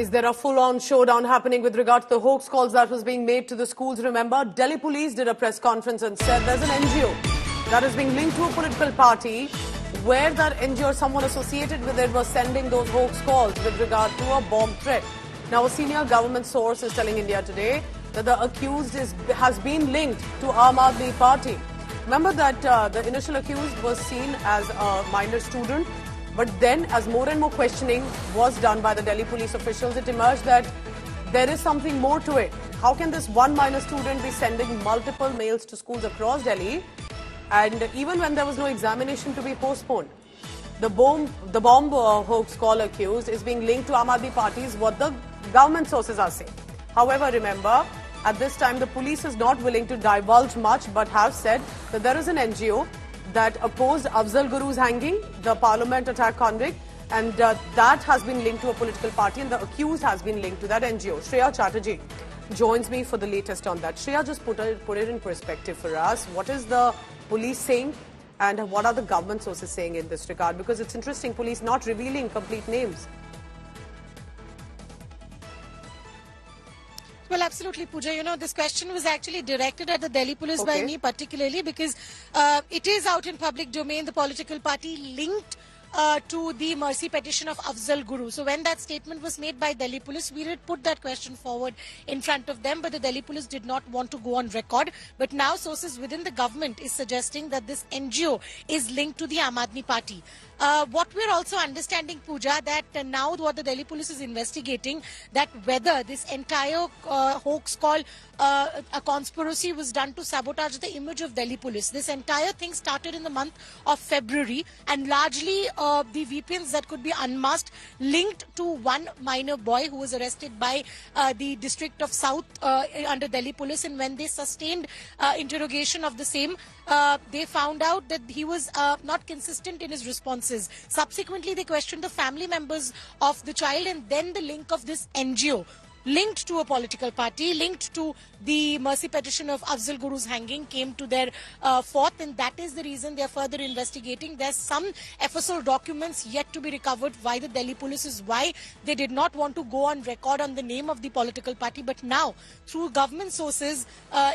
Is there a full-on showdown happening with regard to the hoax calls that was being made to the schools? Remember, Delhi police did a press conference and said there's an NGO that is being linked to a political party, where that NGO or someone associated with it was sending those hoax calls with regard to a bomb threat. Now, a senior government source is telling India Today that the accused has been linked to Aam Aadmi Party. Remember that the initial accused was seen as a minor student. But then, as more and more questioning was done by the Delhi police officials, it emerged that there is something more to it. How can this one minor student be sending multiple mails to schools across Delhi, and even when there was no examination to be postponed? The bomb hoax call accused is being linked to Aam Aadmi Party is what the government sources are saying. However, remember, at this time, the police is not willing to divulge much, but have said that there is an NGO that opposed Afzal Guru's hanging, the parliament attack convict, and that has been linked to a political party, and the accused has been linked to that NGO. Shreya Chatterjee joins me for the latest on that. Shreya, just put it in perspective for us. What is the police saying, and what are the government sources saying in this regard? Because it's interesting, police not revealing complete names. Well, absolutely, Pooja. You know, this question was actually directed at the Delhi police by me particularly because it is out in public domain, the political party linked to the mercy petition of Afzal Guru. So when that statement was made by Delhi police, we did put that question forward in front of them, but the Delhi police did not want to go on record. But now sources within the government is suggesting that this NGO is linked to the Aam Aadmi Party. What we're also understanding, Pooja, that now what the Delhi police is investigating, that whether this entire hoax call, a conspiracy was done to sabotage the image of Delhi police. This entire thing started in the month of February, and largely the VPNs that could be unmasked linked to one minor boy who was arrested by the district of South under Delhi police, and when they sustained interrogation of the same, they found out that he was not consistent in his responses. Subsequently, they questioned the family members of the child, and then the link of this NGO linked to a political party, linked to the mercy petition of Afzal Guru's hanging came to their forth, and that is the reason they are further investigating. There's some FSL documents yet to be recovered by the Delhi police, is why they did not want to go on record on the name of the political party. But now, through government sources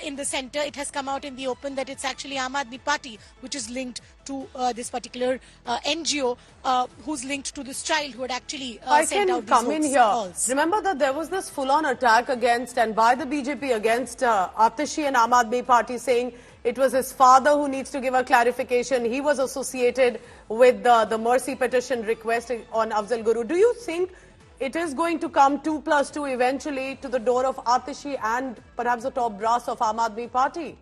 in the centre, it has come out in the open that it's actually Aam Aadmi Party which is linked to this particular NGO who's linked to this child who had actually sent out these hoax calls. Remember that there was this full-on attack against and by the BJP against Atishi and Aam Aadmi Party, saying it was his father who needs to give a clarification. He was associated with the mercy petition request on Afzal Guru. Do you think it is going to come 2+2 eventually to the door of Atishi and perhaps the top brass of Aam Aadmi Party?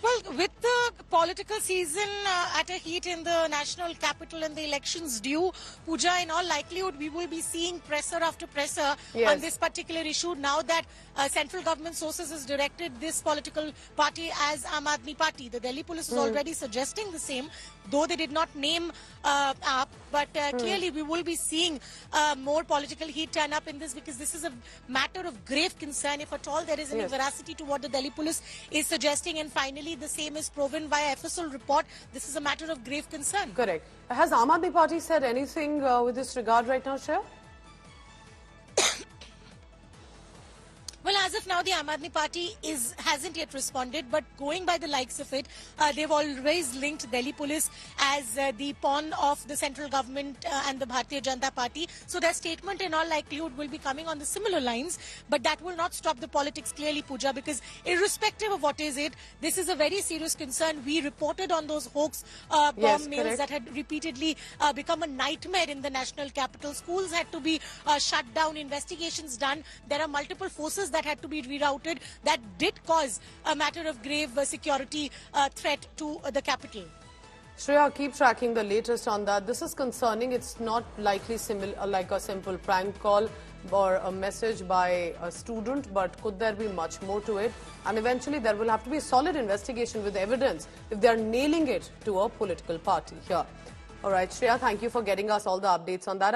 Well, with the political season at a heat in the national capital and the elections due, Pooja, in all likelihood, we will be seeing pressure after pressure on this particular issue now that central government sources has directed this political party as Aam Aadmi Party. The Delhi police is already suggesting the same, though they did not name but clearly we will be seeing more political heat turn up in this, because this is a matter of grave concern, if at all there is any veracity to what the Delhi police is suggesting. And finally, the same is proven via FSL report. This is a matter of grave concern. Correct. Has Aam Aadmi Party said anything with this regard right now, Shreya? Well, as of now, the Aam Aadmi Party hasn't yet responded, but going by the likes of it, they've always linked Delhi police as the pawn of the central government and the Bharatiya Janata Party. So their statement in all likelihood will be coming on the similar lines, but that will not stop the politics clearly, Pooja, because irrespective of what is it, this is a very serious concern. We reported on those hoax bomb mails that had repeatedly become a nightmare in the national capital. Schools had to be shut down, investigations done. There are multiple forces that had to be rerouted. That did cause a matter of grave security threat to the capital. Shreya, keep tracking the latest on that. This is concerning. It's not likely like a simple prank call or a message by a student, but could there be much more to it? And eventually there will have to be a solid investigation with evidence if they are nailing it to a political party here. All right, Shreya, thank you for getting us all the updates on that.